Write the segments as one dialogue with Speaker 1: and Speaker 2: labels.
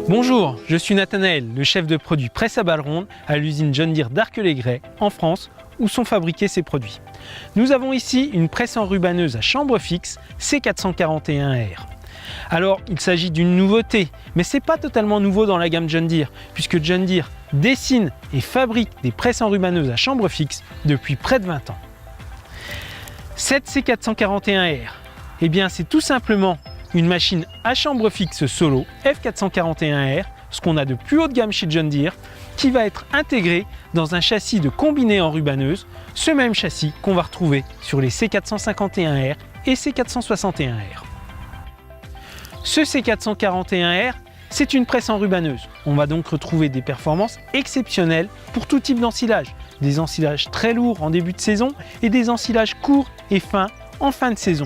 Speaker 1: Bonjour, je suis Nathanaël, le chef de produit presse à balles rondes à l'usine John Deere d'Arc-les-Gray en France où sont fabriqués ces produits. Nous avons ici une presse enrubanneuse à chambre fixe C441R. Alors il s'agit d'une nouveauté, mais ce n'est pas totalement nouveau dans la gamme John Deere puisque John Deere dessine et fabrique des presses enrubaneuses à chambre fixe depuis près de 20 ans. Cette C441R, eh bien c'est tout simplement une machine à chambre fixe solo F441R, ce qu'on a de plus haut de gamme chez John Deere, qui va être intégré dans un châssis de combiné enrubanneuse, ce même châssis qu'on va retrouver sur les C451R et C461R. Ce C441R, c'est une presse enrubanneuse. On va donc retrouver des performances exceptionnelles pour tout type d'ensilage. Des ensilages très lourds en début de saison et des ensilages courts et fins en fin de saison.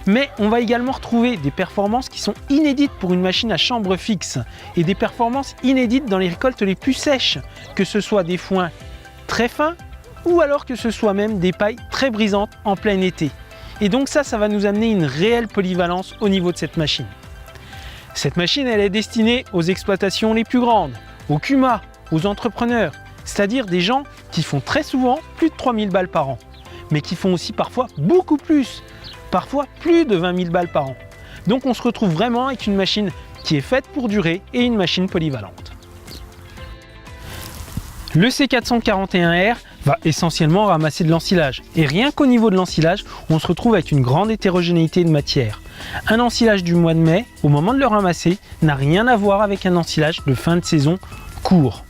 Speaker 1: Mais on va également retrouver des performances qui sont inédites pour une machine à chambre fixe et des performances inédites dans les récoltes les plus sèches, que ce soit des foins très fins ou alors que ce soit même des pailles très brisantes en plein été. Et donc ça va nous amener une réelle polyvalence au niveau de cette machine. Cette machine, elle est destinée aux exploitations les plus grandes, aux CUMA, aux entrepreneurs, c'est-à-dire des gens qui font très souvent plus de 3000 balles par an, mais qui font aussi parfois beaucoup plus, parfois plus de 20 000 balles par an. Donc on se retrouve vraiment avec une machine qui est faite pour durer et une machine polyvalente. Le C441R va essentiellement ramasser de l'ensilage. Et rien qu'au niveau de l'ensilage, on se retrouve avec une grande hétérogénéité de matière. Un ensilage du mois de mai, au moment de le ramasser, n'a rien à voir avec un ensilage de fin de saison court.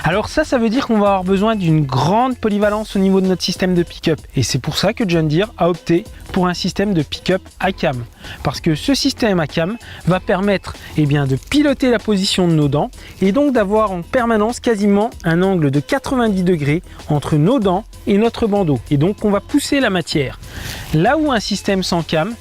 Speaker 1: Alors ça veut dire qu'on va avoir besoin d'une grande polyvalence au niveau de notre système de pick-up. Et c'est pour ça que John Deere a opté pour un système de pick-up à cam. Parce que ce système à cam va permettre de piloter la position de nos dents et donc d'avoir en permanence quasiment un angle de 90 degrés entre nos dents et notre bandeau. Et donc on va pousser la matière. Là où un système sans cam,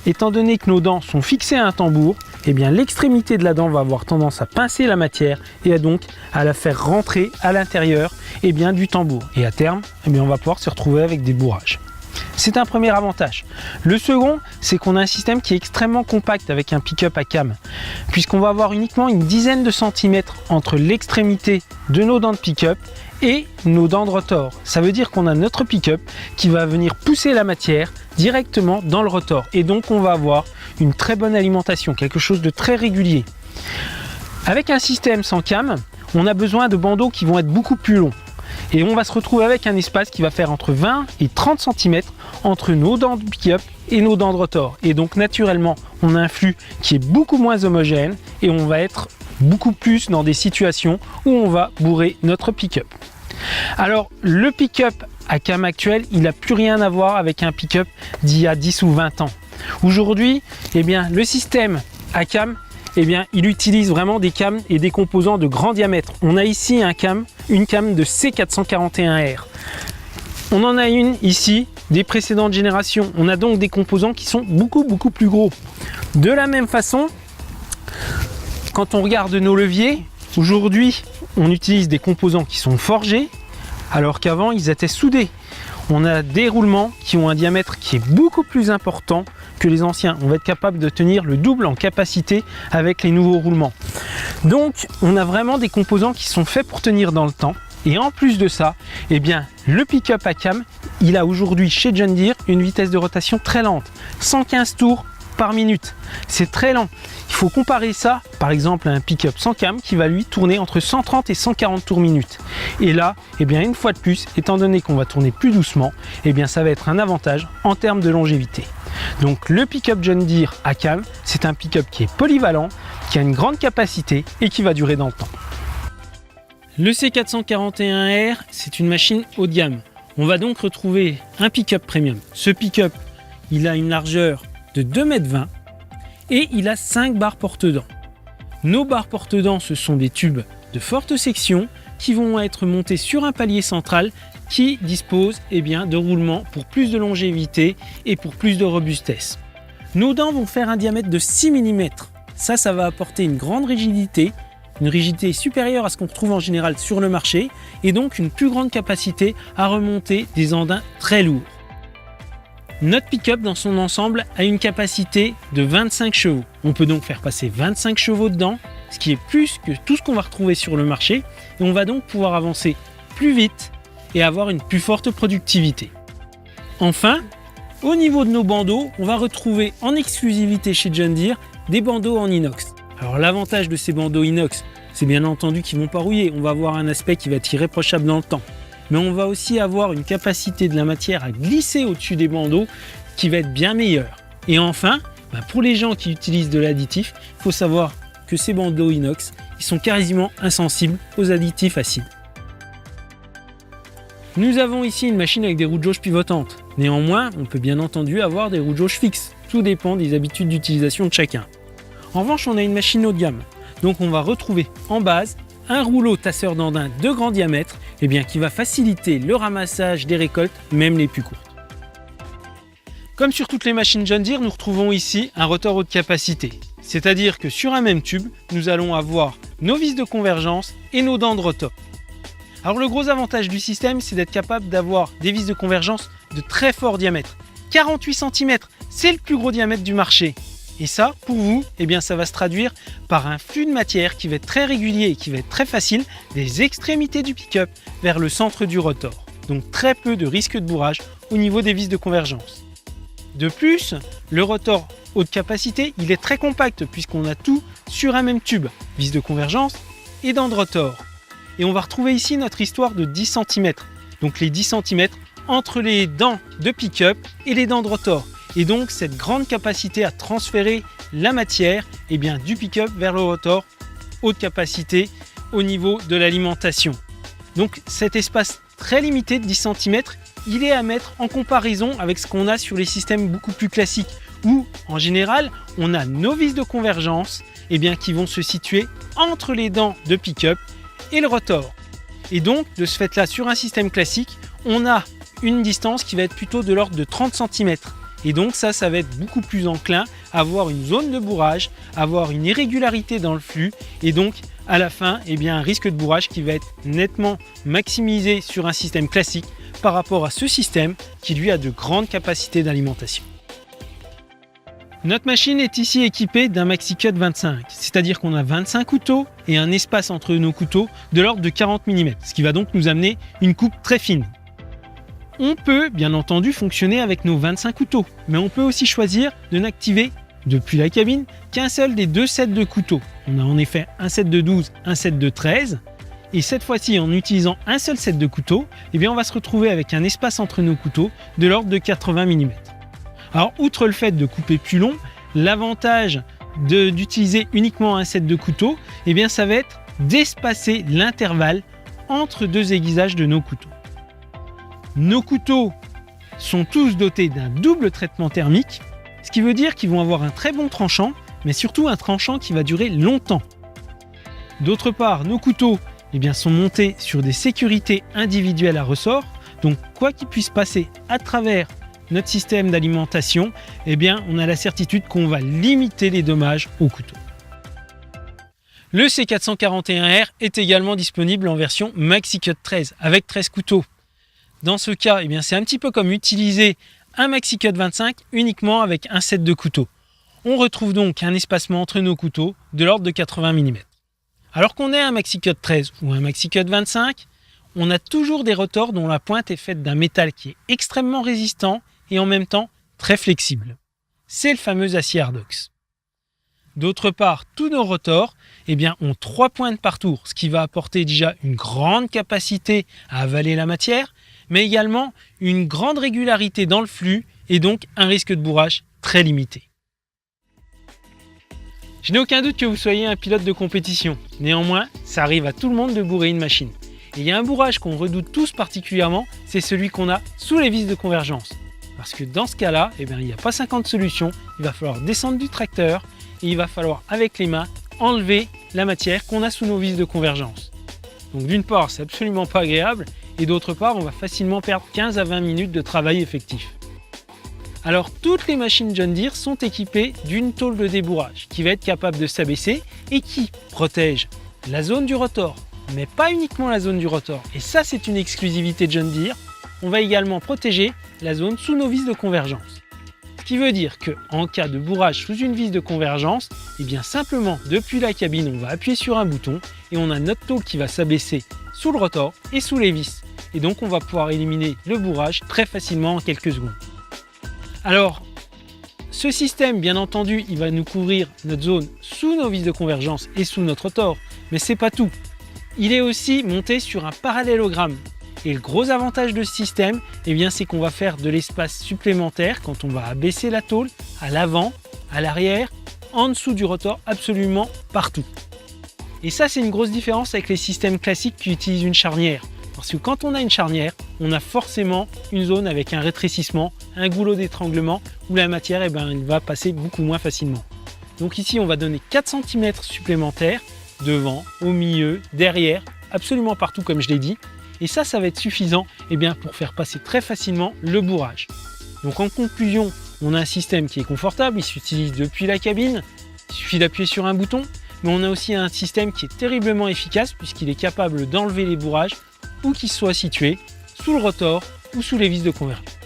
Speaker 1: étant donné que nos dents sont fixées à un tambour, l'extrémité de la dent va avoir tendance à pincer la matière et donc à la faire rentrer à l'intérieur du tambour. Et à terme, on va pouvoir se retrouver avec des bourrages. C'est un premier avantage. Le second, c'est qu'on a un système qui est extrêmement compact avec un pick-up à cam, puisqu'on va avoir uniquement une dizaine de centimètres entre l'extrémité de nos dents de pick-up et nos dents de rotor. Ça veut dire qu'on a notre pick-up qui va venir pousser la matière directement dans le rotor. Et donc on va avoir une très bonne alimentation, quelque chose de très régulier. Avec un système sans cam, on a besoin de bandeaux qui vont être beaucoup plus longs. Et on va se retrouver avec un espace qui va faire entre 20 et 30 cm entre nos dents de pick-up et nos dents de rotor. Et donc naturellement, on a un flux qui est beaucoup moins homogène et on va être beaucoup plus dans des situations où on va bourrer notre pick-up. Alors le pick-up à cam actuel, il n'a plus rien à voir avec un pick-up d'il y a 10 ou 20 ans. Aujourd'hui, le système à cam, il utilise vraiment des cams et des composants de grand diamètre. On a ici une cam de C441R. On en a une ici des précédentes générations. On a donc des composants qui sont beaucoup plus gros. De la même façon, quand on regarde nos leviers, aujourd'hui, on utilise des composants qui sont forgés, alors qu'avant, ils étaient soudés. On a des roulements qui ont un diamètre qui est beaucoup plus important que les anciens. On va être capable de tenir le double en capacité avec les nouveaux roulements. Donc, on a vraiment des composants qui sont faits pour tenir dans le temps. Et en plus de ça, le pick-up à cam, il a aujourd'hui chez John Deere une vitesse de rotation très lente, 115 tours par minute. C'est très lent. Il faut comparer ça, par exemple, à un pick-up sans cam qui va lui tourner entre 130 et 140 tours minute. Et là, une fois de plus, étant donné qu'on va tourner plus doucement, ça va être un avantage en termes de longévité. Donc le pick-up John Deere à cam, c'est un pick-up qui est polyvalent, qui a une grande capacité et qui va durer dans le temps. Le C441R, c'est une machine haut de gamme. On va donc retrouver un pick-up premium. Ce pick-up, il a une largeur de 2,20 m et il a 5 barres porte-dents. Nos barres porte-dents, ce sont des tubes de forte section qui vont être montés sur un palier central qui dispose de roulements pour plus de longévité et pour plus de robustesse. Nos dents vont faire un diamètre de 6 mm. Ça va apporter une grande rigidité, une rigidité supérieure à ce qu'on retrouve en général sur le marché et donc une plus grande capacité à remonter des andins très lourds. Notre pick-up dans son ensemble a une capacité de 25 chevaux. On peut donc faire passer 25 chevaux dedans, ce qui est plus que tout ce qu'on va retrouver sur le marché, et on va donc pouvoir avancer plus vite et avoir une plus forte productivité. Enfin, au niveau de nos bandeaux, on va retrouver en exclusivité chez John Deere des bandeaux en inox. Alors l'avantage de ces bandeaux inox, c'est bien entendu qu'ils ne vont pas rouiller, on va avoir un aspect qui va être irréprochable dans le temps. Mais on va aussi avoir une capacité de la matière à glisser au-dessus des bandeaux qui va être bien meilleure. Et enfin, pour les gens qui utilisent de l'additif, il faut savoir que ces bandeaux inox, ils sont quasiment insensibles aux additifs acides. Nous avons ici une machine avec des roues de jauge pivotantes. Néanmoins, on peut bien entendu avoir des roues de jauge fixes. Tout dépend des habitudes d'utilisation de chacun. En revanche, on a une machine haut de gamme. Donc on va retrouver en base un rouleau tasseur d'andin de grand diamètre qui va faciliter le ramassage des récoltes, même les plus courtes. Comme sur toutes les machines John Deere, nous retrouvons ici un rotor haute capacité. C'est-à-dire que sur un même tube, nous allons avoir nos vis de convergence et nos dents de rotor. Alors le gros avantage du système, c'est d'être capable d'avoir des vis de convergence de très fort diamètre. 48 cm, c'est le plus gros diamètre du marché. Et ça, pour vous, ça va se traduire par un flux de matière qui va être très régulier et qui va être très facile des extrémités du pick-up vers le centre du rotor. Donc très peu de risque de bourrage au niveau des vis de convergence. De plus, le rotor haute capacité, il est très compact puisqu'on a tout sur un même tube, vis de convergence et dents de rotor. Et on va retrouver ici notre histoire de 10 cm. Donc les 10 cm entre les dents de pick-up et les dents de rotor. Et donc cette grande capacité à transférer la matière du pick-up vers le rotor haute capacité au niveau de l'alimentation. Donc cet espace très limité de 10 cm, il est à mettre en comparaison avec ce qu'on a sur les systèmes beaucoup plus classiques où en général on a nos vis de convergence qui vont se situer entre les dents de pick-up et le rotor. Et donc de ce fait là sur un système classique, on a une distance qui va être plutôt de l'ordre de 30 cm. Et donc ça va être beaucoup plus enclin à avoir une zone de bourrage, à avoir une irrégularité dans le flux et donc à la fin un risque de bourrage qui va être nettement maximisé sur un système classique par rapport à ce système qui lui a de grandes capacités d'alimentation. Notre machine est ici équipée d'un MaxiCut 25, c'est-à-dire qu'on a 25 couteaux et un espace entre nos couteaux de l'ordre de 40 mm, ce qui va donc nous amener une coupe très fine. On peut bien entendu fonctionner avec nos 25 couteaux, mais on peut aussi choisir de n'activer depuis la cabine qu'un seul des deux sets de couteaux. On a en effet un set de 12, un set de 13, et cette fois-ci en utilisant un seul set de couteaux, on va se retrouver avec un espace entre nos couteaux de l'ordre de 80 mm. Alors outre le fait de couper plus long, l'avantage d'utiliser uniquement un set de couteaux, ça va être d'espacer l'intervalle entre deux aiguisages de nos couteaux. Nos couteaux sont tous dotés d'un double traitement thermique, ce qui veut dire qu'ils vont avoir un très bon tranchant, mais surtout un tranchant qui va durer longtemps. D'autre part, nos couteaux sont montés sur des sécurités individuelles à ressort, donc quoi qu'il puisse passer à travers notre système d'alimentation, on a la certitude qu'on va limiter les dommages au couteau. Le C441R est également disponible en version MaxiCut 13 avec 13 couteaux. Dans ce cas, c'est un petit peu comme utiliser un MaxiCut 25 uniquement avec un set de couteaux. On retrouve donc un espacement entre nos couteaux de l'ordre de 80 mm. Alors qu'on ait un MaxiCut 13 ou un MaxiCut 25, on a toujours des rotors dont la pointe est faite d'un métal qui est extrêmement résistant et en même temps très flexible. C'est le fameux acier Hardox. D'autre part, tous nos rotors ont 3 pointes par tour, ce qui va apporter déjà une grande capacité à avaler la matière, mais également une grande régularité dans le flux et donc un risque de bourrage très limité. Je n'ai aucun doute que vous soyez un pilote de compétition. Néanmoins, ça arrive à tout le monde de bourrer une machine. Et il y a un bourrage qu'on redoute tous particulièrement, c'est celui qu'on a sous les vis de convergence. Parce que dans ce cas-là, il n'y a pas 50 solutions, il va falloir descendre du tracteur et il va falloir avec les mains enlever la matière qu'on a sous nos vis de convergence. Donc d'une part, c'est absolument pas agréable et d'autre part, on va facilement perdre 15 à 20 minutes de travail effectif. Alors toutes les machines John Deere sont équipées d'une tôle de débourrage qui va être capable de s'abaisser et qui protège la zone du rotor, mais pas uniquement la zone du rotor. Et ça, c'est une exclusivité John Deere. on va également protéger la zone sous nos vis de convergence. Ce qui veut dire qu'en cas de bourrage sous une vis de convergence, eh bien simplement depuis la cabine, on va appuyer sur un bouton et on a notre tôle qui va s'abaisser sous le rotor et sous les vis. Et donc on va pouvoir éliminer le bourrage très facilement en quelques secondes. Alors, ce système, bien entendu, il va nous couvrir notre zone sous nos vis de convergence et sous notre rotor, mais c'est pas tout. Il est aussi monté sur un parallélogramme. Et le gros avantage de ce système, eh bien, c'est qu'on va faire de l'espace supplémentaire quand on va abaisser la tôle à l'avant, à l'arrière, en dessous du rotor, absolument partout. Et ça, c'est une grosse différence avec les systèmes classiques qui utilisent une charnière. Parce que quand on a une charnière, on a forcément une zone avec un rétrécissement, un goulot d'étranglement où la matière elle va passer beaucoup moins facilement. Donc ici, on va donner 4 cm supplémentaires devant, au milieu, derrière, absolument partout comme je l'ai dit. Et ça va être suffisant pour faire passer très facilement le bourrage. Donc en conclusion, on a un système qui est confortable, il s'utilise depuis la cabine, il suffit d'appuyer sur un bouton, mais on a aussi un système qui est terriblement efficace puisqu'il est capable d'enlever les bourrages où qu'ils soient situés, sous le rotor ou sous les vis de convergence.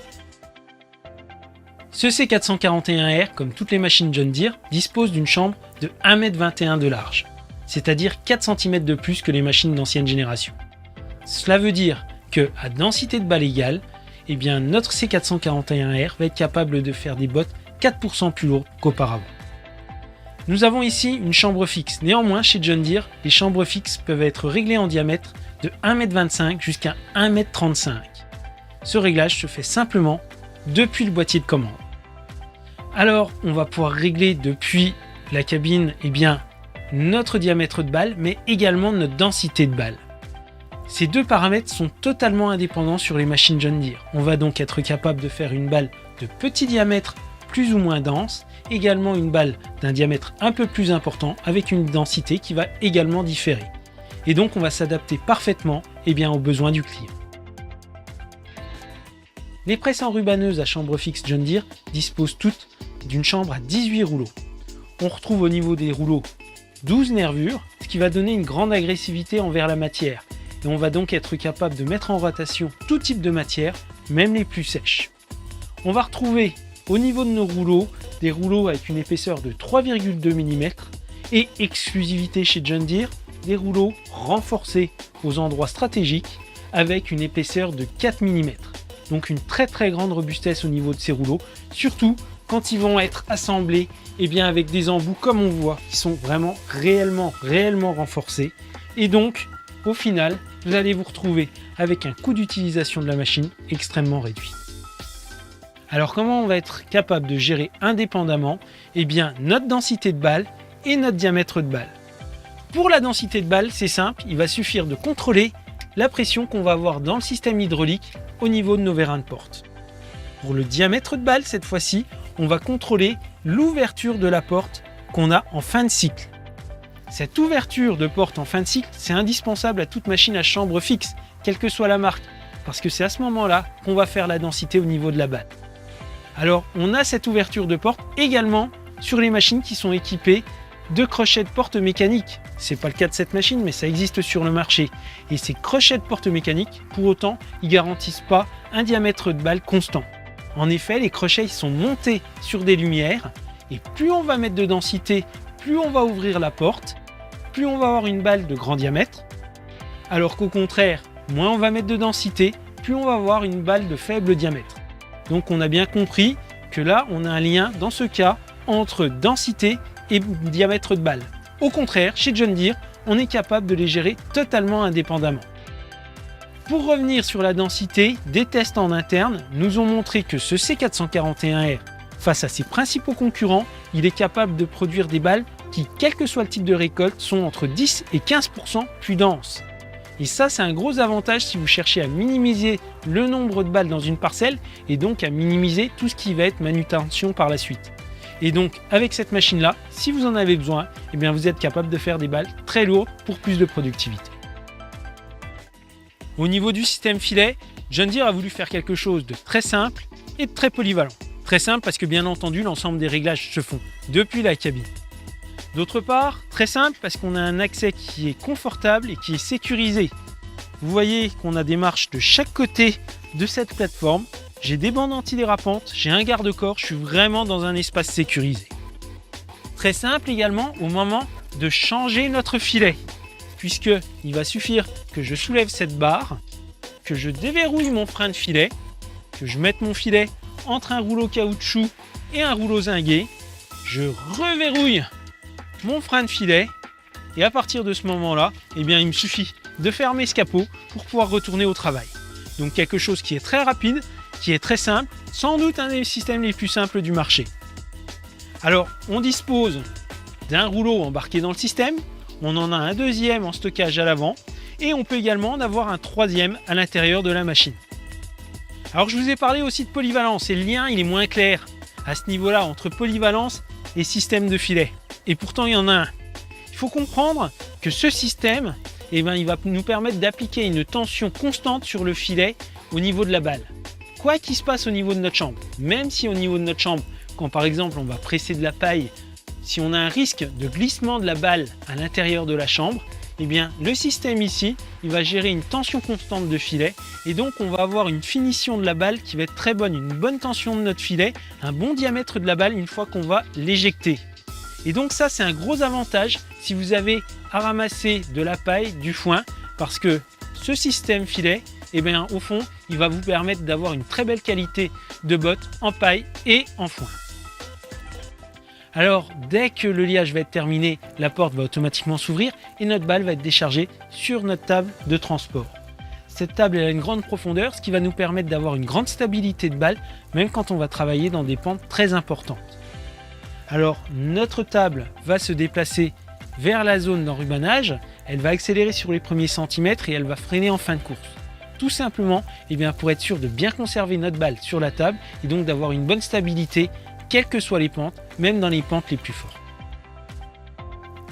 Speaker 1: Ce C441R, comme toutes les machines John Deere, dispose d'une chambre de 1,21 m de large, c'est-à-dire 4 cm de plus que les machines d'ancienne génération. Cela veut dire qu'à densité de balle égale, notre C441R va être capable de faire des bottes 4% plus lourdes qu'auparavant. Nous avons ici une chambre fixe. Néanmoins, chez John Deere, les chambres fixes peuvent être réglées en diamètre de 1,25 m jusqu'à 1,35 m. Ce réglage se fait simplement depuis le boîtier de commande. Alors, on va pouvoir régler depuis la cabine notre diamètre de balle, mais également notre densité de balle. Ces deux paramètres sont totalement indépendants sur les machines John Deere. On va donc être capable de faire une balle de petit diamètre plus ou moins dense, également une balle d'un diamètre un peu plus important avec une densité qui va également différer. Et donc on va s'adapter parfaitement aux besoins du client. Les presses enrubaneuses à chambre fixe John Deere disposent toutes d'une chambre à 18 rouleaux. On retrouve au niveau des rouleaux 12 nervures, ce qui va donner une grande agressivité envers la matière. Et on va donc être capable de mettre en rotation tout type de matière, même les plus sèches. On va retrouver au niveau de nos rouleaux, des rouleaux avec une épaisseur de 3,2 mm et exclusivité chez John Deere, des rouleaux renforcés aux endroits stratégiques avec une épaisseur de 4 mm. Donc une très grande robustesse au niveau de ces rouleaux, surtout quand ils vont être assemblés avec des embouts comme on voit qui sont vraiment réellement renforcés. Et donc au final, vous allez vous retrouver avec un coût d'utilisation de la machine extrêmement réduit. Alors comment on va être capable de gérer indépendamment notre densité de balle et notre diamètre de balle? Pour la densité de balle, c'est simple, il va suffire de contrôler la pression qu'on va avoir dans le système hydraulique au niveau de nos vérins de porte. Pour le diamètre de balle, cette fois-ci, on va contrôler l'ouverture de la porte qu'on a en fin de cycle. Cette ouverture de porte en fin de cycle, c'est indispensable à toute machine à chambre fixe, quelle que soit la marque, parce que c'est à ce moment-là qu'on va faire la densité au niveau de la balle. Alors, on a cette ouverture de porte également sur les machines qui sont équipées de crochets de porte mécaniques. C'est pas le cas de cette machine, mais ça existe sur le marché. Et ces crochets de porte mécaniques, pour autant, ils garantissent pas un diamètre de balle constant. En effet, les crochets ils sont montés sur des lumières, et plus on va mettre de densité, plus on va ouvrir la porte, plus on va avoir une balle de grand diamètre, alors qu'au contraire, moins on va mettre de densité, plus on va avoir une balle de faible diamètre. Donc on a bien compris que là, on a un lien, dans ce cas, entre densité et diamètre de balle. Au contraire, chez John Deere, on est capable de les gérer totalement indépendamment. Pour revenir sur la densité, des tests en interne nous ont montré que ce C441R, face à ses principaux concurrents, il est capable de produire des balles qui, quel que soit le type de récolte, sont entre 10 et 15% plus denses. Et ça, c'est un gros avantage si vous cherchez à minimiser le nombre de balles dans une parcelle et donc à minimiser tout ce qui va être manutention par la suite. Et donc, avec cette machine-là, si vous en avez besoin, vous êtes capable de faire des balles très lourdes pour plus de productivité. Au niveau du système filet, John Deere a voulu faire quelque chose de très simple et de très polyvalent. Très simple parce que bien entendu, l'ensemble des réglages se font depuis la cabine. D'autre part, très simple parce qu'on a un accès qui est confortable et qui est sécurisé. Vous voyez qu'on a des marches de chaque côté de cette plateforme. J'ai des bandes antidérapantes, j'ai un garde-corps, je suis vraiment dans un espace sécurisé. Très simple également au moment de changer notre filet, puisqu'il va suffire que je soulève cette barre, que je déverrouille mon frein de filet, que je mette mon filet entre un rouleau caoutchouc et un rouleau zingué, je reverrouille mon frein de filet et à partir de ce moment-là, il me suffit de fermer ce capot pour pouvoir retourner au travail. Donc quelque chose qui est très rapide, qui est très simple, sans doute un des systèmes les plus simples du marché. Alors, on dispose d'un rouleau embarqué dans le système, on en a un deuxième en stockage à l'avant et on peut également en avoir un troisième à l'intérieur de la machine. Alors, je vous ai parlé aussi de polyvalence et le lien, il est moins clair à ce niveau-là entre polyvalence et système de filet. Et pourtant, il y en a un. Il faut comprendre que ce système, il va nous permettre d'appliquer une tension constante sur le filet au niveau de la balle. Quoi qu'il se passe au niveau de notre chambre, même si au niveau de notre chambre, quand par exemple on va presser de la paille, si on a un risque de glissement de la balle à l'intérieur de la chambre, le système ici, il va gérer une tension constante de filet et donc on va avoir une finition de la balle qui va être très bonne, une bonne tension de notre filet, un bon diamètre de la balle une fois qu'on va l'éjecter. Et donc ça, c'est un gros avantage si vous avez à ramasser de la paille, du foin, parce que ce système filet, au fond, il va vous permettre d'avoir une très belle qualité de bottes en paille et en foin. Alors, dès que le liage va être terminé, la porte va automatiquement s'ouvrir et notre balle va être déchargée sur notre table de transport. Cette table elle a une grande profondeur, ce qui va nous permettre d'avoir une grande stabilité de balle, même quand on va travailler dans des pentes très importantes. Alors, notre table va se déplacer vers la zone d'enrubanage, elle va accélérer sur les premiers centimètres et elle va freiner en fin de course. Tout simplement pour être sûr de bien conserver notre balle sur la table et donc d'avoir une bonne stabilité, quelles que soient les pentes, même dans les pentes les plus fortes.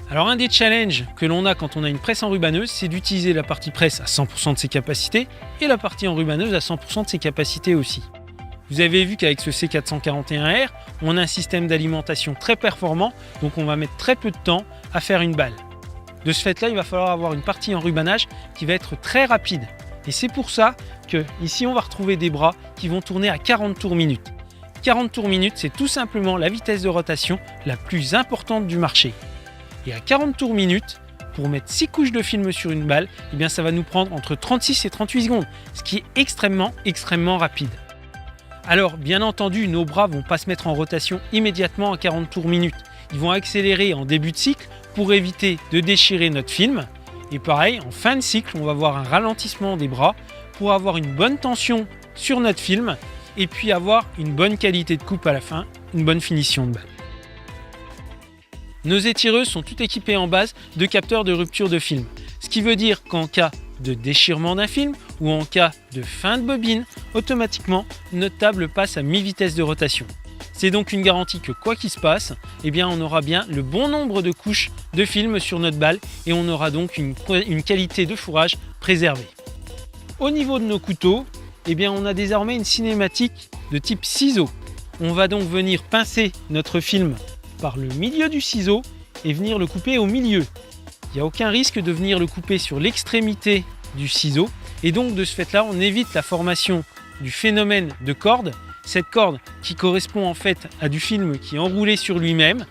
Speaker 1: Alors un des challenges que l'on a quand on a une presse enrubaneuse, c'est d'utiliser la partie presse à 100% de ses capacités et la partie enrubaneuse à 100% de ses capacités aussi. Vous avez vu qu'avec ce C441R, on a un système d'alimentation très performant, donc on va mettre très peu de temps à faire une balle. De ce fait-là, il va falloir avoir une partie enrubanage qui va être très rapide. Et c'est pour ça que ici on va retrouver des bras qui vont tourner à 40 tours minute. 40 tours minute, c'est tout simplement la vitesse de rotation la plus importante du marché. Et à 40 tours minute, pour mettre 6 couches de film sur une balle, ça va nous prendre entre 36 et 38 secondes, ce qui est extrêmement rapide. Alors, bien entendu, nos bras ne vont pas se mettre en rotation immédiatement à 40 tours minute. Ils vont accélérer en début de cycle pour éviter de déchirer notre film. Et pareil, en fin de cycle, on va avoir un ralentissement des bras pour avoir une bonne tension sur notre film et puis avoir une bonne qualité de coupe à la fin, une bonne finition de balle. Nos étireuses sont toutes équipées en base de capteurs de rupture de film. Ce qui veut dire qu'en cas de déchirement d'un film ou en cas de fin de bobine, automatiquement notre table passe à mi-vitesse de rotation. C'est donc une garantie que quoi qu'il se passe, on aura bien le bon nombre de couches de film sur notre balle et on aura donc une qualité de fourrage préservée. Au niveau de nos couteaux, on a désormais une cinématique de type ciseau. On va donc venir pincer notre film par le milieu du ciseau et venir le couper au milieu. Il n'y a aucun risque de venir le couper sur l'extrémité du ciseau et donc de ce fait-là, on évite la formation du phénomène de corde, cette corde qui correspond en fait à du film qui est enroulé sur lui-même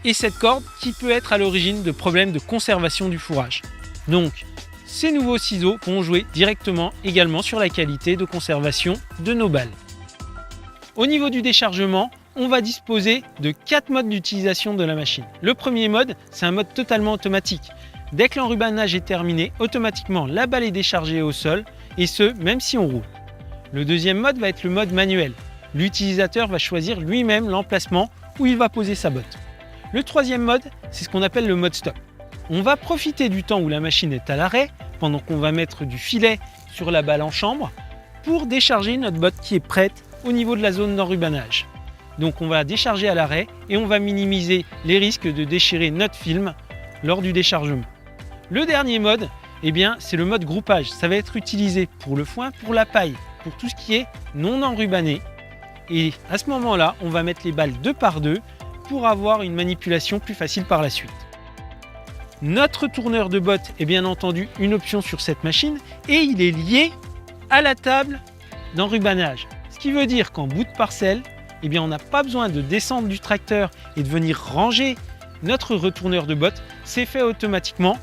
Speaker 1: et cette corde qui peut être à l'origine de problèmes de conservation du fourrage. Donc, ces nouveaux ciseaux vont jouer directement également sur la qualité de conservation de nos balles. Au niveau du déchargement, on va disposer de 4 modes d'utilisation de la machine. Le premier mode, c'est un mode totalement automatique. Dès que l'enrubanage est terminé, automatiquement la balle est déchargée au sol, et ce, même si on roule. Le deuxième mode va être le mode manuel. L'utilisateur va choisir lui-même l'emplacement où il va poser sa botte. Le troisième mode, c'est ce qu'on appelle le mode stop. On va profiter du temps où la machine est à l'arrêt, pendant qu'on va mettre du filet sur la balle en chambre, pour décharger notre botte qui est prête au niveau de la zone d'enrubanage. Donc on va décharger à l'arrêt et on va minimiser les risques de déchirer notre film lors du déchargement. Le dernier mode, c'est le mode groupage. Ça va être utilisé pour le foin, pour la paille, pour tout ce qui est non enrubané. Et à ce moment-là, on va mettre les balles 2 par 2 pour avoir une manipulation plus facile par la suite. Notre tourneur de bottes est bien entendu une option sur cette machine et il est lié à la table d'enrubanage. Ce qui veut dire qu'en bout de parcelle, eh bien, on n'a pas besoin de descendre du tracteur et de venir ranger notre retourneur de bottes. C'est fait automatiquement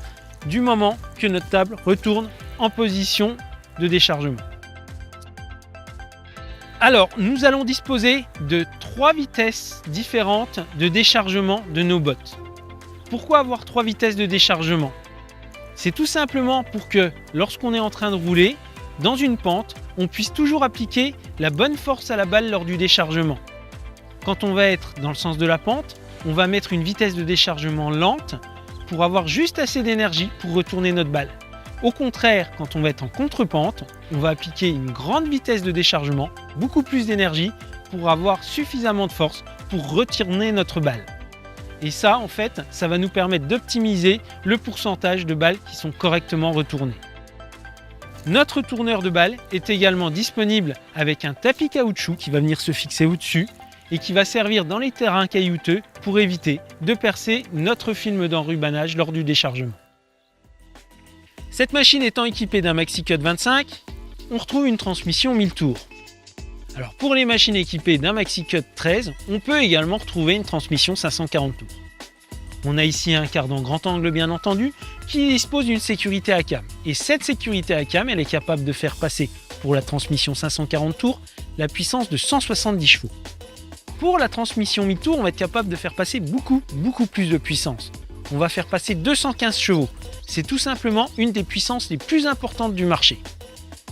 Speaker 1: du moment que notre table retourne en position de déchargement. Alors, nous allons disposer de 3 vitesses différentes de déchargement de nos bottes. Pourquoi avoir 3 vitesses de déchargement? C'est tout simplement pour que lorsqu'on est en train de rouler dans une pente, on puisse toujours appliquer la bonne force à la balle lors du déchargement. Quand on va être dans le sens de la pente, on va mettre une vitesse de déchargement lente pour avoir juste assez d'énergie pour retourner notre balle. Au contraire, quand on va être en contre-pente, on va appliquer une grande vitesse de déchargement, beaucoup plus d'énergie pour avoir suffisamment de force pour retourner notre balle. Et ça, en fait, ça va nous permettre d'optimiser le pourcentage de balles qui sont correctement retournées. Notre tourneur de balles est également disponible avec un tapis caoutchouc qui va venir se fixer au-dessus et qui va servir dans les terrains caillouteux pour éviter de percer notre film d'enrubanage lors du déchargement. Cette machine étant équipée d'un MaxiCut 25, on retrouve une transmission 1000 tours. Alors pour les machines équipées d'un MaxiCut 13, on peut également retrouver une transmission 540 tours. On a ici un cardan grand angle bien entendu qui dispose d'une sécurité à cam. Et cette sécurité à cam, elle est capable de faire passer pour la transmission 540 tours la puissance de 170 chevaux. Pour la transmission 1000 tours, on va être capable de faire passer beaucoup plus de puissance. On va faire passer 215 chevaux. C'est tout simplement une des puissances les plus importantes du marché.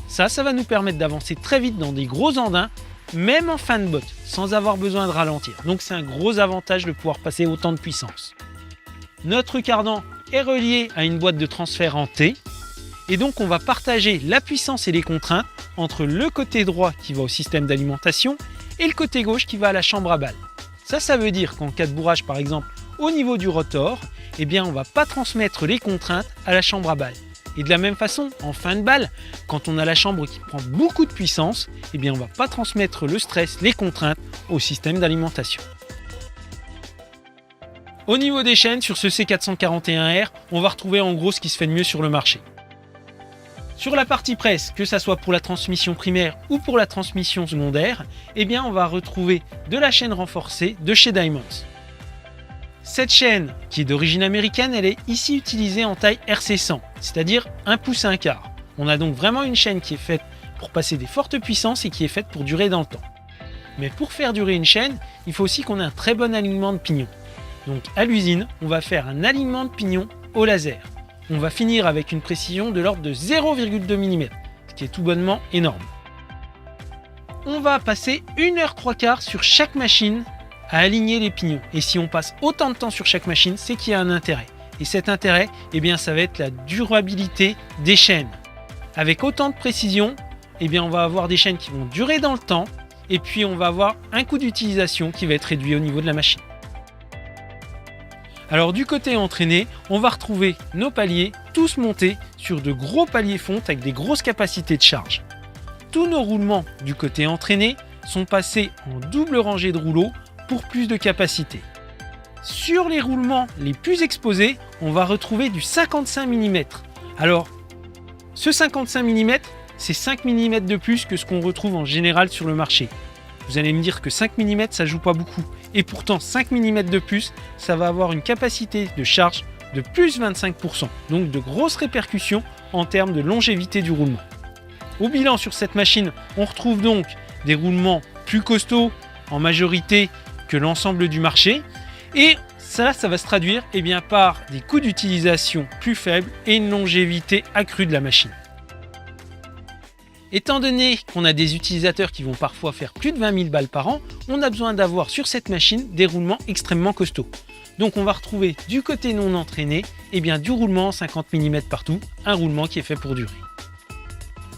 Speaker 1: Ça va nous permettre d'avancer très vite dans des gros andins, même en fin de botte, sans avoir besoin de ralentir. Donc c'est un gros avantage de pouvoir passer autant de puissance. Notre cardan est relié à une boîte de transfert en T, et donc on va partager la puissance et les contraintes entre le côté droit qui va au système d'alimentation et le côté gauche qui va à la chambre à balles. Ça veut dire qu'en cas de bourrage par exemple au niveau du rotor, eh bien on ne va pas transmettre les contraintes à la chambre à balles. Et de la même façon, en fin de balle, quand on a la chambre qui prend beaucoup de puissance, eh bien on ne va pas transmettre le stress, les contraintes au système d'alimentation. Au niveau des chaînes, sur ce C441R, on va retrouver en gros ce qui se fait de mieux sur le marché. Sur la partie presse, que ce soit pour la transmission primaire ou pour la transmission secondaire, eh bien on va retrouver de la chaîne renforcée de chez Diamonds. Cette chaîne, qui est d'origine américaine, elle est ici utilisée en taille RC100, c'est-à-dire 1 pouce 1 quart. On a donc vraiment une chaîne qui est faite pour passer des fortes puissances et qui est faite pour durer dans le temps. Mais pour faire durer une chaîne, il faut aussi qu'on ait un très bon alignement de pignon. Donc à l'usine, on va faire un alignement de pignon au laser. On va finir avec une précision de l'ordre de 0,2 mm, ce qui est tout bonnement énorme. On va passer 1 heure 3 quarts sur chaque machine à aligner les pignons. Et si on passe autant de temps sur chaque machine, c'est qu'il y a un intérêt. Et cet intérêt, eh bien, ça va être la durabilité des chaînes. Avec autant de précision, eh bien, on va avoir des chaînes qui vont durer dans le temps et puis on va avoir un coût d'utilisation qui va être réduit au niveau de la machine. Alors du côté entraîné, on va retrouver nos paliers tous montés sur de gros paliers fonte avec des grosses capacités de charge. Tous nos roulements du côté entraîné sont passés en double rangée de rouleaux pour plus de capacité. Sur les roulements les plus exposés, on va retrouver du 55 mm. Alors, ce 55 mm, c'est 5 mm de plus que ce qu'on retrouve en général sur le marché. Vous allez me dire que 5 mm, ça joue pas beaucoup. Et pourtant, 5 mm de plus, ça va avoir une capacité de charge de plus 25%. Donc de grosses répercussions en termes de longévité du roulement. Au bilan sur cette machine, on retrouve donc des roulements plus costauds en majorité que l'ensemble du marché. Et ça va se traduire par des coûts d'utilisation plus faibles et une longévité accrue de la machine. Étant donné qu'on a des utilisateurs qui vont parfois faire plus de 20 000 balles par an, on a besoin d'avoir sur cette machine des roulements extrêmement costauds. Donc on va retrouver du côté non entraîné, du roulement 50 mm partout, un roulement qui est fait pour durer.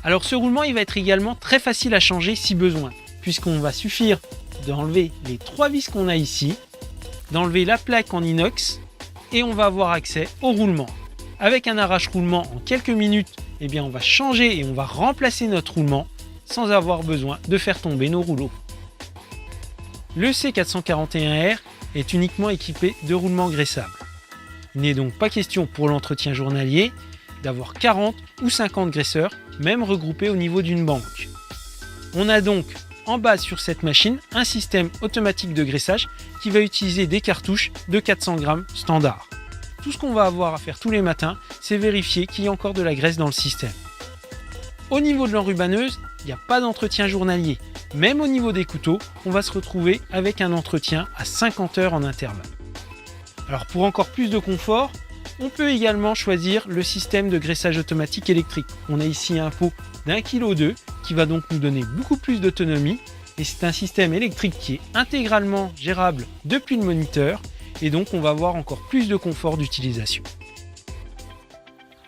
Speaker 1: Alors ce roulement, il va être également très facile à changer si besoin, puisqu'on va suffire d'enlever les 3 vis qu'on a ici, d'enlever la plaque en inox et on va avoir accès au roulement. Avec un arrache-roulement en quelques minutes, on va changer et on va remplacer notre roulement sans avoir besoin de faire tomber nos rouleaux. Le C441R est uniquement équipé de roulements graissables. Il n'est donc pas question pour l'entretien journalier d'avoir 40 ou 50 graisseurs, même regroupés au niveau d'une banque. On a donc en base sur cette machine un système automatique de graissage qui va utiliser des cartouches de 400 grammes standard. Tout ce qu'on va avoir à faire tous les matins, c'est vérifier qu'il y a encore de la graisse dans le système. Au niveau de l'enrubanneuse, il n'y a pas d'entretien journalier. Même au niveau des couteaux, on va se retrouver avec un entretien à 50 heures en intervalle. Alors pour encore plus de confort, on peut également choisir le système de graissage automatique électrique. On a ici un pot d'1,2 kg qui va donc nous donner beaucoup plus d'autonomie. Et c'est un système électrique qui est intégralement gérable depuis le moniteur. Et donc on va avoir encore plus de confort d'utilisation.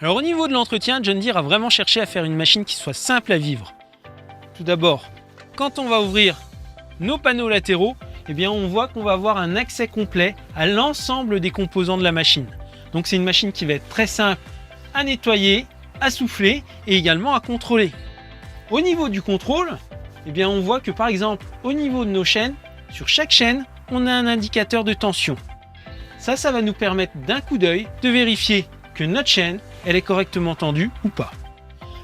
Speaker 1: Alors au niveau de l'entretien, John Deere a vraiment cherché à faire une machine qui soit simple à vivre. Tout d'abord, quand on va ouvrir nos panneaux latéraux, on voit qu'on va avoir un accès complet à l'ensemble des composants de la machine. Donc c'est une machine qui va être très simple à nettoyer, à souffler et également à contrôler. Au niveau du contrôle, on voit que par exemple au niveau de nos chaînes, sur chaque chaîne, on a un indicateur de tension. Ça va nous permettre d'un coup d'œil de vérifier que notre chaîne, elle est correctement tendue ou pas.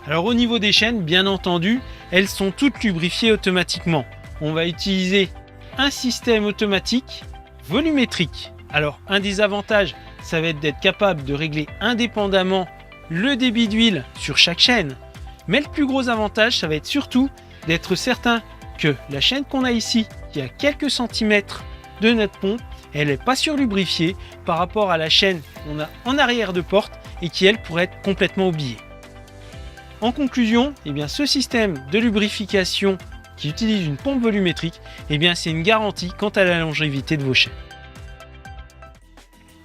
Speaker 1: Alors au niveau des chaînes, bien entendu, elles sont toutes lubrifiées automatiquement. On va utiliser un système automatique volumétrique. Alors un des avantages, ça va être d'être capable de régler indépendamment le débit d'huile sur chaque chaîne. Mais le plus gros avantage, ça va être surtout d'être certain que la chaîne qu'on a ici, qui a quelques centimètres de notre pompe, elle n'est pas surlubrifiée par rapport à la chaîne qu'on a en arrière de porte et qui, elle, pourrait être complètement oubliée. En conclusion, ce système de lubrification qui utilise une pompe volumétrique, c'est une garantie quant à la longévité de vos chaînes.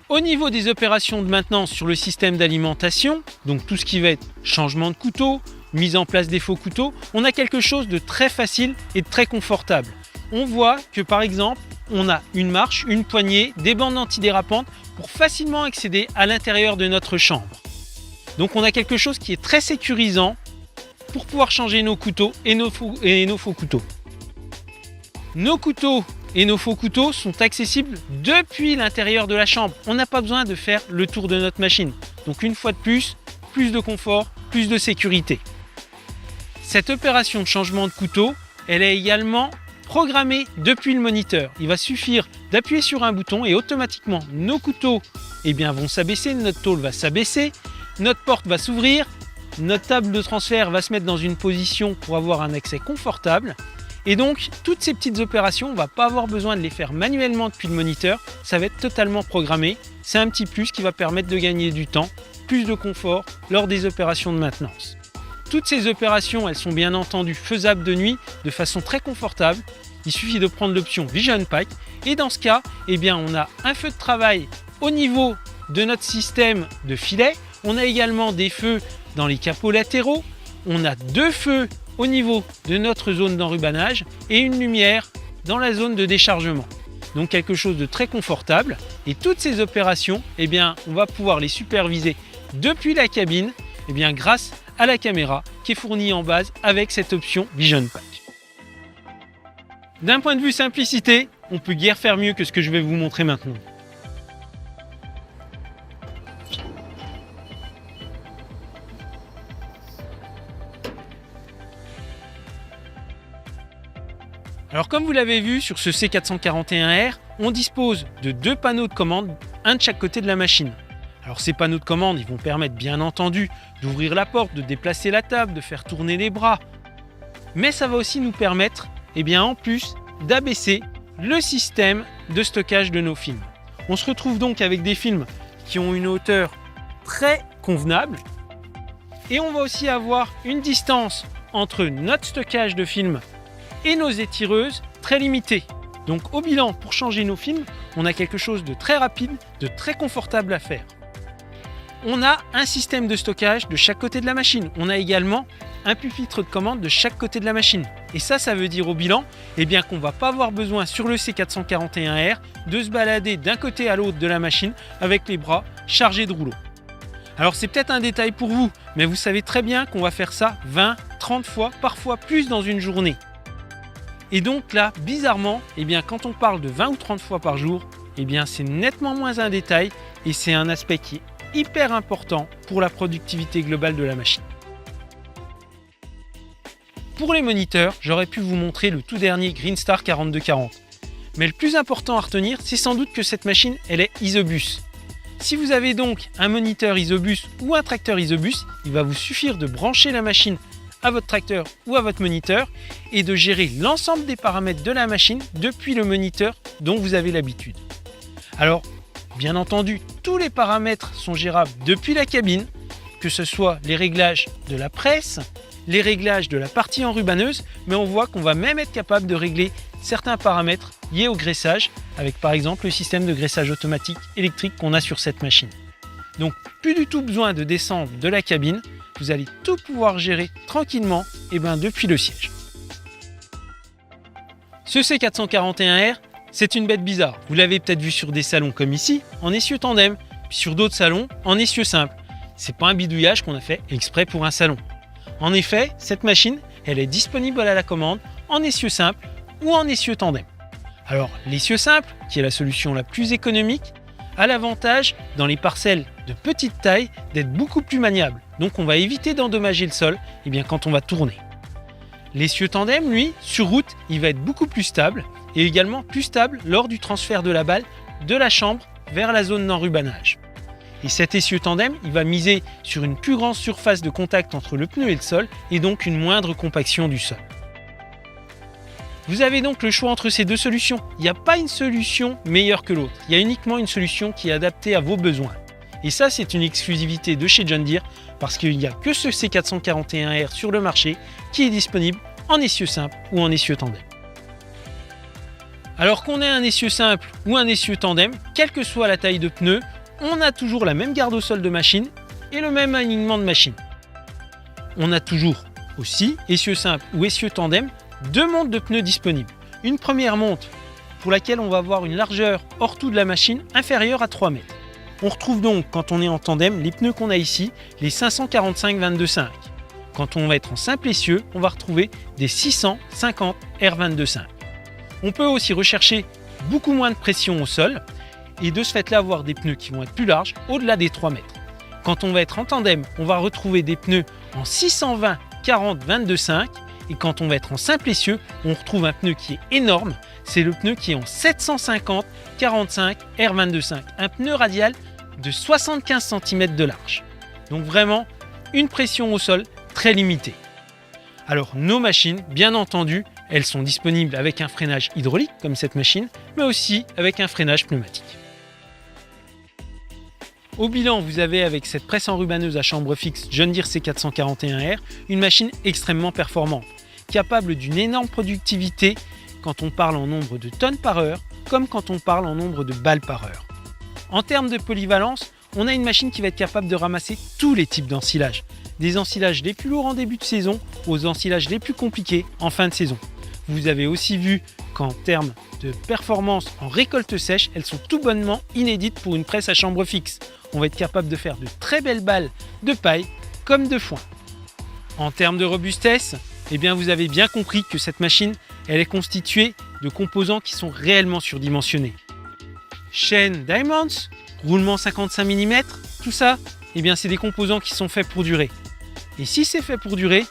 Speaker 1: Au niveau des opérations de maintenance sur le système d'alimentation, donc tout ce qui va être changement de couteau, mise en place des faux couteaux, on a quelque chose de très facile et de très confortable. On voit que par exemple, on a une marche, une poignée, des bandes antidérapantes pour facilement accéder à l'intérieur de notre chambre. Donc on a quelque chose qui est très sécurisant pour pouvoir changer nos couteaux et nos faux couteaux. Nos couteaux et nos faux couteaux sont accessibles depuis l'intérieur de la chambre. On n'a pas besoin de faire le tour de notre machine. Donc une fois de plus de confort, plus de sécurité. Cette opération de changement de couteau, elle est également programmée depuis le moniteur. Il va suffire d'appuyer sur un bouton et automatiquement nos couteaux vont s'abaisser, notre tôle va s'abaisser, notre porte va s'ouvrir, notre table de transfert va se mettre dans une position pour avoir un accès confortable. Et donc, toutes ces petites opérations, on ne va pas avoir besoin de les faire manuellement depuis le moniteur, ça va être totalement programmé. C'est un petit plus qui va permettre de gagner du temps, plus de confort lors des opérations de maintenance. Toutes ces opérations, elles sont bien entendu faisables de nuit de façon très confortable. Il suffit de prendre l'option Vision Pack et dans ce cas, on a un feu de travail au niveau de notre système de filet. On a également des feux dans les capots latéraux. On a 2 feux au niveau de notre zone d'enrubannage et une lumière dans la zone de déchargement. Donc quelque chose de très confortable. Et toutes ces opérations, on va pouvoir les superviser depuis la cabine grâce à la caméra qui est fournie en base avec cette option Vision Pack. D'un point de vue simplicité, on peut guère faire mieux que ce que je vais vous montrer maintenant. Alors comme vous l'avez vu sur ce C441R, on dispose de 2 panneaux de commande, un de chaque côté de la machine. Alors ces panneaux de commande, ils vont permettre bien entendu d'ouvrir la porte, de déplacer la table, de faire tourner les bras. Mais ça va aussi nous permettre, en plus, d'abaisser le système de stockage de nos films. On se retrouve donc avec des films qui ont une hauteur très convenable. Et on va aussi avoir une distance entre notre stockage de films et nos étireuses très limitées. Donc au bilan, pour changer nos films, on a quelque chose de très rapide, de très confortable à faire. On a un système de stockage de chaque côté de la machine. On a également un pupitre de commande de chaque côté de la machine. Et ça veut dire au bilan qu'on ne va pas avoir besoin sur le C441R de se balader d'un côté à l'autre de la machine avec les bras chargés de rouleaux. Alors c'est peut-être un détail pour vous, mais vous savez très bien qu'on va faire ça 20, 30 fois, parfois plus dans une journée. Et donc là, bizarrement, quand on parle de 20 ou 30 fois par jour, c'est nettement moins un détail et c'est un aspect qui est hyper important pour la productivité globale de la machine. Pour les moniteurs, j'aurais pu vous montrer le tout dernier Greenstar 4240. Mais le plus important à retenir, c'est sans doute que cette machine, elle est Isobus. Si vous avez donc un moniteur Isobus ou un tracteur Isobus, il va vous suffire de brancher la machine à votre tracteur ou à votre moniteur et de gérer l'ensemble des paramètres de la machine depuis le moniteur dont vous avez l'habitude. Alors, bien entendu, tous les paramètres sont gérables depuis la cabine, que ce soit les réglages de la presse, les réglages de la partie enrubanneuse, mais on voit qu'on va même être capable de régler certains paramètres liés au graissage, avec par exemple le système de graissage automatique électrique qu'on a sur cette machine. Donc plus du tout besoin de descendre de la cabine, vous allez tout pouvoir gérer tranquillement depuis le siège. Ce C441R, c'est une bête bizarre. Vous l'avez peut-être vu sur des salons comme ici, en essieu tandem, puis sur d'autres salons, en essieu simple. C'est pas un bidouillage qu'on a fait exprès pour un salon. En effet, cette machine, elle est disponible à la commande en essieu simple ou en essieu tandem. Alors, l'essieu simple, qui est la solution la plus économique, a l'avantage, dans les parcelles de petite taille, d'être beaucoup plus maniable. Donc, on va éviter d'endommager le sol quand on va tourner. L'essieu tandem, lui, sur route, il va être beaucoup plus stable et également plus stable lors du transfert de la balle de la chambre vers la zone d'enrubanage. Et cet essieu tandem, il va miser sur une plus grande surface de contact entre le pneu et le sol et donc une moindre compaction du sol. Vous avez donc le choix entre ces deux solutions. Il n'y a pas une solution meilleure que l'autre. Il y a uniquement une solution qui est adaptée à vos besoins. Et ça, c'est une exclusivité de chez John Deere parce qu'il n'y a que ce C441R sur le marché qui est disponible en essieu simple ou en essieu tandem. Alors qu'on ait un essieu simple ou un essieu tandem, quelle que soit la taille de pneu, on a toujours la même garde au sol de machine et le même alignement de machine. On a toujours aussi, essieu simple ou essieu tandem, deux montes de pneus disponibles. Une première monte pour laquelle on va avoir une largeur hors tout de la machine inférieure à 3 mètres. On retrouve donc, quand on est en tandem, les pneus qu'on a ici, les 545 22.5. Quand on va être en simple essieu, on va retrouver des 650 R 22.5. On peut aussi rechercher beaucoup moins de pression au sol et de ce fait-là avoir des pneus qui vont être plus larges, au-delà des 3 mètres. Quand on va être en tandem, on va retrouver des pneus en 620 40 22.5 et quand on va être en simple essieu, on retrouve un pneu qui est énorme, c'est le pneu qui est en 750 45 R 22.5, un pneu radial de 75 cm de large. Donc vraiment, une pression au sol très limitée. Alors nos machines, bien entendu, elles sont disponibles avec un freinage hydraulique comme cette machine, mais aussi avec un freinage pneumatique. Au bilan, vous avez avec cette presse enrubanneuse à chambre fixe John Deere C441R une machine extrêmement performante, capable d'une énorme productivité quand on parle en nombre de tonnes par heure, comme quand on parle en nombre de balles par heure. En termes de polyvalence, on a une machine qui va être capable de ramasser tous les types d'ensilage, des ensilages les plus lourds en début de saison aux ensilages les plus compliqués en fin de saison. Vous avez aussi vu qu'en termes de performance en récolte sèche, elles sont tout bonnement inédites pour une presse à chambre fixe. On va être capable de faire de très belles balles de paille comme de foin. En termes de robustesse, vous avez bien compris que cette machine, elle est constituée de composants qui sont réellement surdimensionnés. Chaîne Diamonds, roulement 55 mm, tout ça, c'est des composants qui sont faits pour durer. Et si c'est fait pour durer,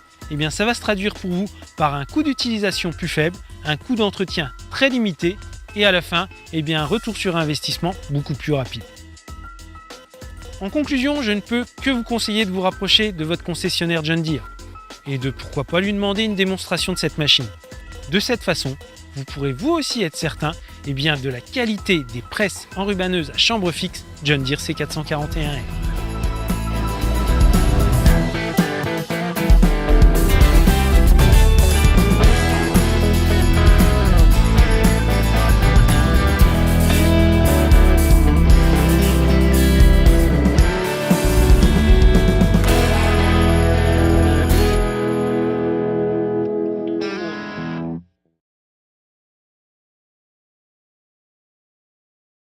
Speaker 1: ça va se traduire pour vous par un coût d'utilisation plus faible, un coût d'entretien très limité et à la fin, un retour sur investissement beaucoup plus rapide. En conclusion, je ne peux que vous conseiller de vous rapprocher de votre concessionnaire John Deere et de pourquoi pas lui demander une démonstration de cette machine. De cette façon, vous pourrez vous aussi être certain de la qualité des presses enrubaneuses à chambre fixe John Deere C441R.